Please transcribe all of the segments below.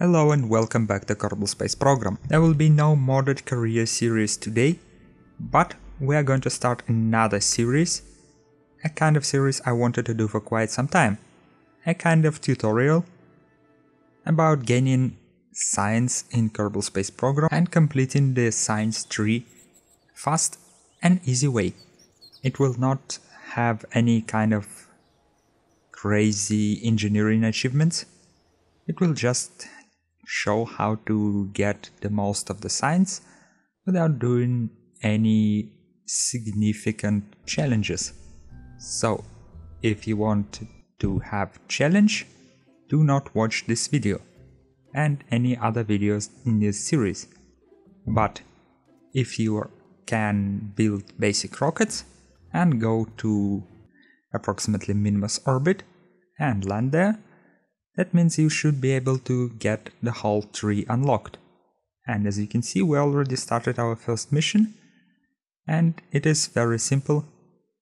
Hello and welcome back to Kerbal Space Program. There will be no modded career series today, but we are going to start another series, a kind of series I wanted to do for quite some time. A kind of tutorial about gaining science in Kerbal Space Program and completing the science tree fast and easy way. It will not have any kind of crazy engineering achievements. It will just show how to get the most of the science without doing any significant challenges. So, if you want to have challenge, do not watch this video and any other videos in this series. But if you can build basic rockets and go to approximately Minmus orbit and land there, that means you should be able to get the whole tree unlocked. And as you can see, we already started our first mission, and it is very simple.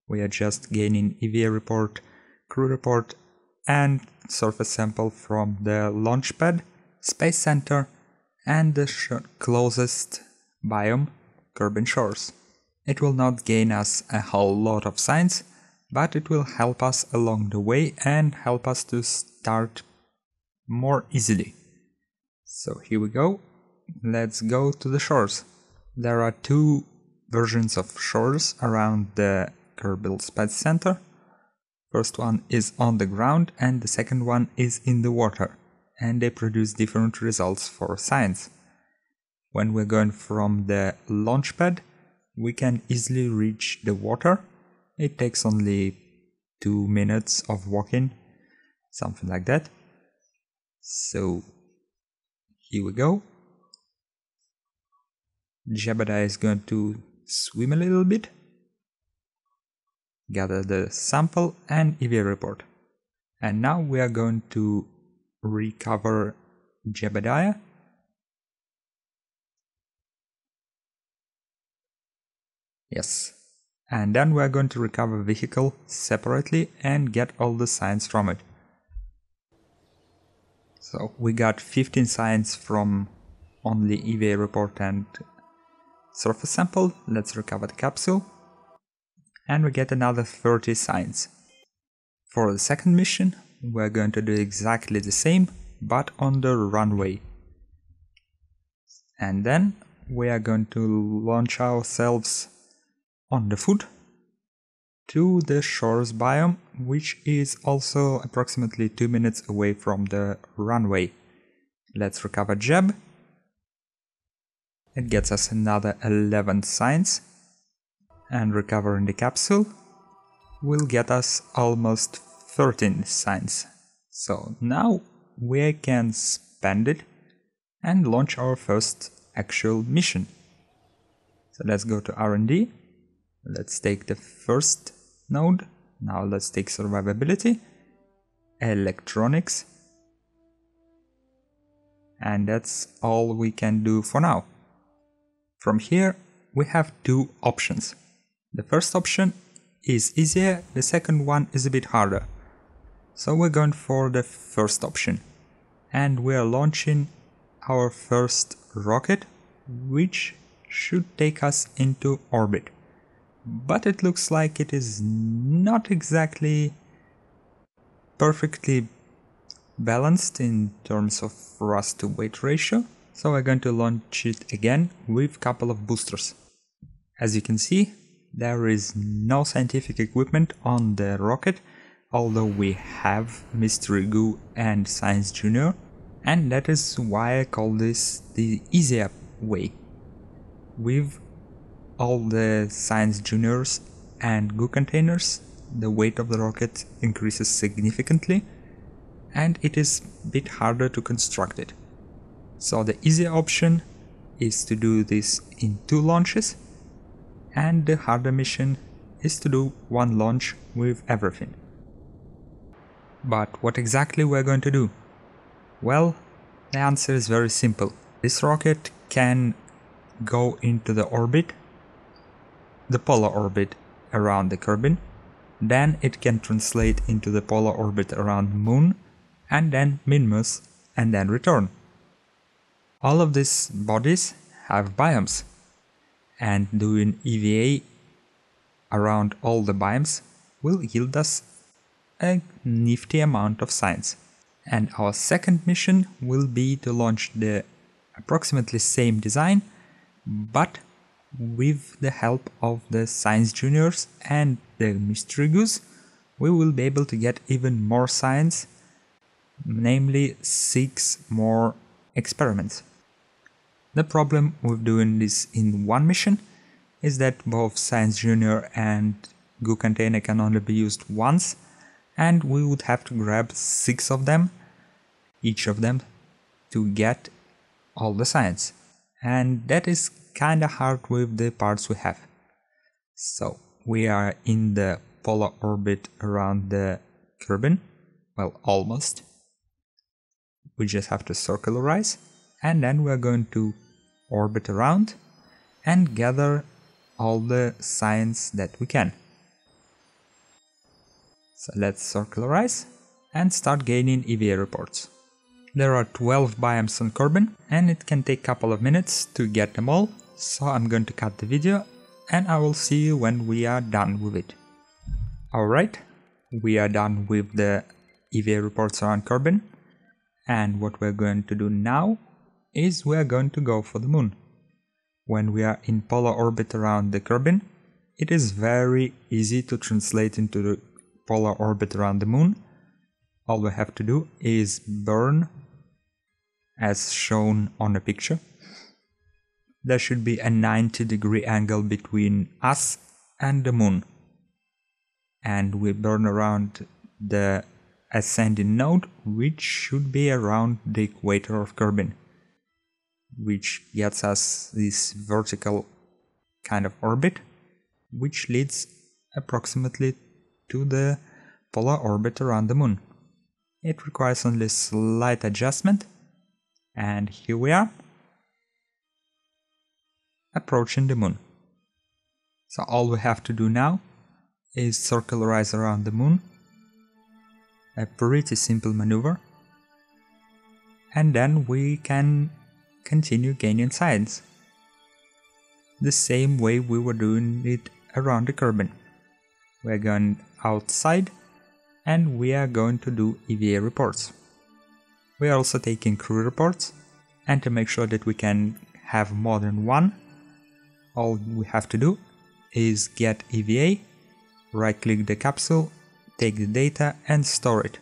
We are just gaining EVA report, crew report, and surface sample from the launch pad, space center, and the closest biome, Kerbin Shores. It will not gain us a whole lot of science, but it will help us along the way and help us to start more easily. So here we go. Let's go to the shores. There are two versions of shores around the Kerbal Space Center. First one is on the ground and the second one is in the water, and they produce different results for science. When we're going from the launch pad, we can easily reach the water. It takes only 2 minutes of walking, something like that. So here we go. Jebediah is going to swim a little bit, gather the sample and EVA report. And now we are going to recover Jebediah. Yes. And then we are going to recover vehicle separately and get all the science from it. So we got 15 science from only EVA report and surface sample. Let's recover the capsule. And we get another 30 science. For the second mission, we're going to do exactly the same, but on the runway. And then we are going to launch ourselves on the foot to the shores biome, which is also approximately 2 minutes away from the runway. Let's recover Jeb. It gets us another 11 science, and recovering the capsule will get us almost 13 science. So now we can spend it and launch our first actual mission. So let's go to R&D. Let's take the first node. Now let's take survivability, electronics, and that's all we can do for now. From here we have two options. The first option is easier, the second one is a bit harder. So we're going for the first option, and we are launching our first rocket, which should take us into orbit. But it looks like it is not exactly perfectly balanced in terms of thrust to weight ratio. So we're going to launch it again with a couple of boosters. As you can see, there is no scientific equipment on the rocket, although we have Mystery Goo and Science Junior, and that is why I call this the easier way. With all the Science Juniors and Goo containers, the weight of the rocket increases significantly, and it is a bit harder to construct it. So the easier option is to do this in 2 launches, and the harder mission is to do 1 launch with everything. But what exactly we're going to do? Well, the answer is very simple. This rocket can go into the orbit, the polar orbit around the Kerbin, then it can translate into the polar orbit around the Moon, and then Minmus, and then return. All of these bodies have biomes, and doing EVA around all the biomes will yield us a nifty amount of science. And our second mission will be to launch the approximately same design, but with the help of the science juniors and the mystery goose, we will be able to get even more science, namely 6 more experiments. The problem with doing this in one mission is that both Science Junior and Goo Container can only be used once, and we would have to grab 6 of them, each of them, to get all the science. And that is kinda hard with the parts we have. So we are in the polar orbit around the Kerbin, well, almost. We just have to circularize, and then we're going to orbit around and gather all the science that we can. So let's circularize and start gaining EVA reports. There are 12 biomes on Kerbin, and it can take a couple of minutes to get them all, so I'm going to cut the video and I will see you when we are done with it. Alright, we are done with the EVA reports around Kerbin, and what we're going to do now is we're going to go for the moon. When we are in polar orbit around the Kerbin, it is very easy to translate into the polar orbit around the moon. All we have to do is burn as shown on the picture. There should be a 90-degree angle between us and the moon. And we burn around the ascending node, which should be around the equator of Kerbin, which gets us this vertical kind of orbit, which leads approximately to the polar orbit around the moon. It requires only slight adjustment, and here we are, approaching the moon. So all we have to do now is circularize around the moon, a pretty simple maneuver, and then we can continue gaining science, the same way we were doing it around the Kerbin. We're going outside and we are going to do EVA reports. We are also taking crew reports, and to make sure that we can have more than one, all we have to do is get EVA, right click the capsule, take the data and store it.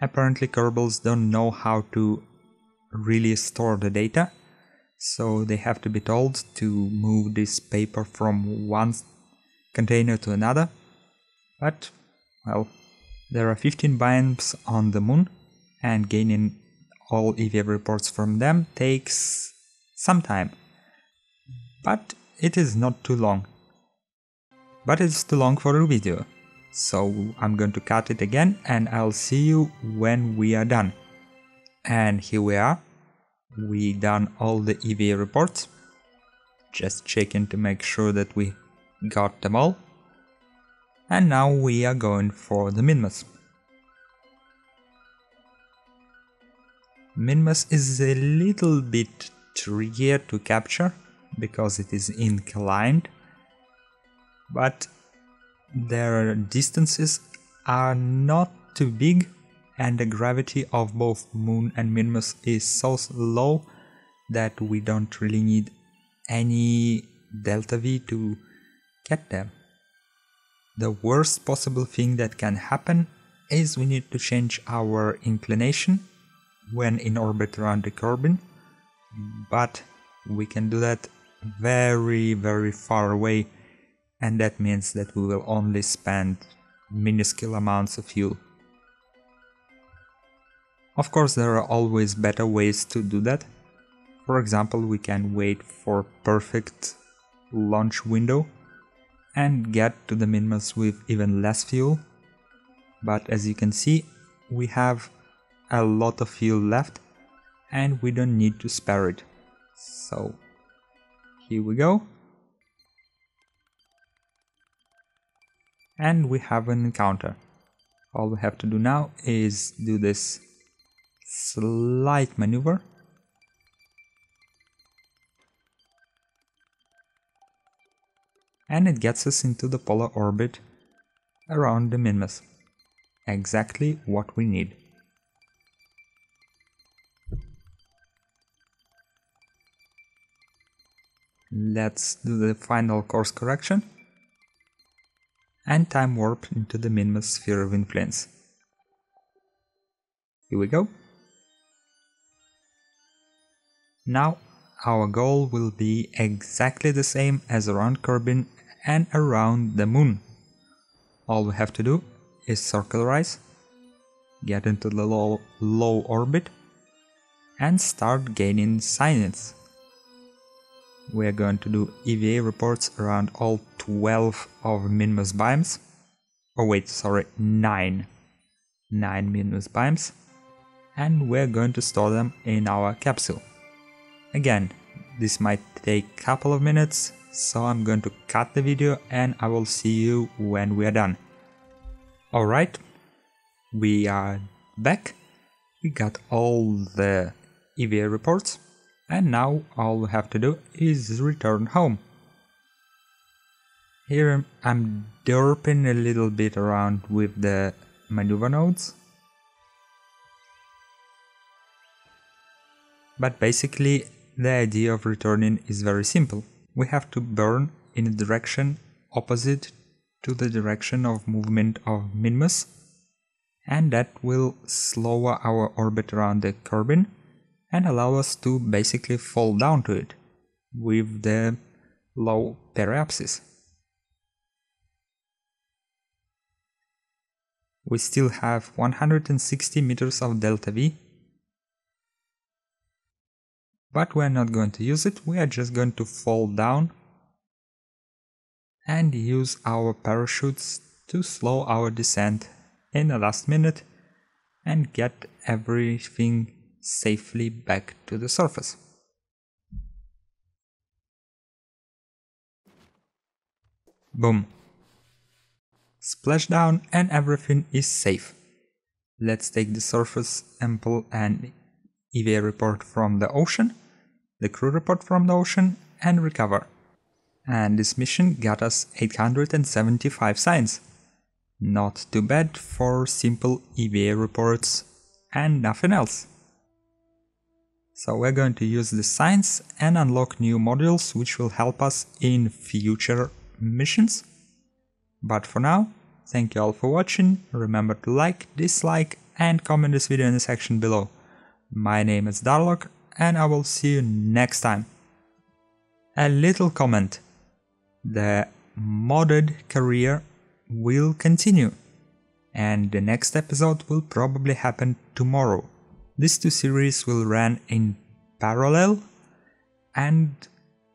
Apparently Kerbals don't know how to really store the data, so they have to be told to move this paper from one container to another. But, well, there are 15 biomes on the moon, and gaining all EVA reports from them takes some time. But it is not too long. But it's too long for a video. So I'm going to cut it again and I'll see you when we are done. And here we are. We done all the EVA reports. Just checking to make sure that we got them all. And now we are going for the Minmus. Minmus is a little bit trickier to capture because it is inclined, but their distances are not too big, and the gravity of both Moon and Minmus is so low that we don't really need any delta V to get them. The worst possible thing that can happen is we need to change our inclination when in orbit around the Kerbin, but we can do that very, very far away, and that means that we will only spend minuscule amounts of fuel. Of course, there are always better ways to do that. For example, we can wait for perfect launch window and get to the Minmus with even less fuel, but as you can see, we have a lot of fuel left and we don't need to spare it. So here we go, and we have an encounter. All we have to do now is do this slight maneuver and it gets us into the polar orbit around the Minmus. Exactly what we need. Let's do the final course correction and time warp into the Minmus sphere of influence. Here we go. Now our goal will be exactly the same as around Kerbin and around the moon. All we have to do is circularize, get into the low orbit, and start gaining science. We're going to do EVA reports around all 12 of Minmus biomes. Oh wait, sorry, 9 Minmus biomes. And we're going to store them in our capsule. Again, this might take a couple of minutes, so I'm going to cut the video and I will see you when we are done. Alright, we are back. We got all the EVA reports. And now all we have to do is return home. Here I'm derping a little bit around with the maneuver nodes. But basically the idea of returning is very simple. We have to burn in a direction opposite to the direction of movement of Minmus, and that will slow our orbit around the Kerbin and allow us to basically fall down to it with the low periapsis. We still have 160 meters of delta V, but we're not going to use it, we are just going to fall down and use our parachutes to slow our descent in the last minute and get everything safely back to the surface. Boom. Splashdown and everything is safe. Let's take the surface sample and EVA report from the ocean, the crew report from the ocean, and recover. And this mission got us 875 science. Not too bad for simple EVA reports and nothing else. So we're going to use the science and unlock new modules which will help us in future missions. But for now, thank you all for watching. Remember to like, dislike and comment this video in the section below. My name is Darlock and I will see you next time. A little comment. The modded career will continue and the next episode will probably happen tomorrow. These two series will run in parallel and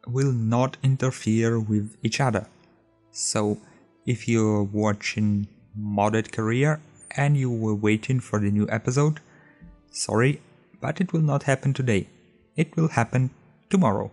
will not interfere with each other. So if you're watching Modded Career and you were waiting for the new episode, sorry, but it will not happen today. It will happen tomorrow.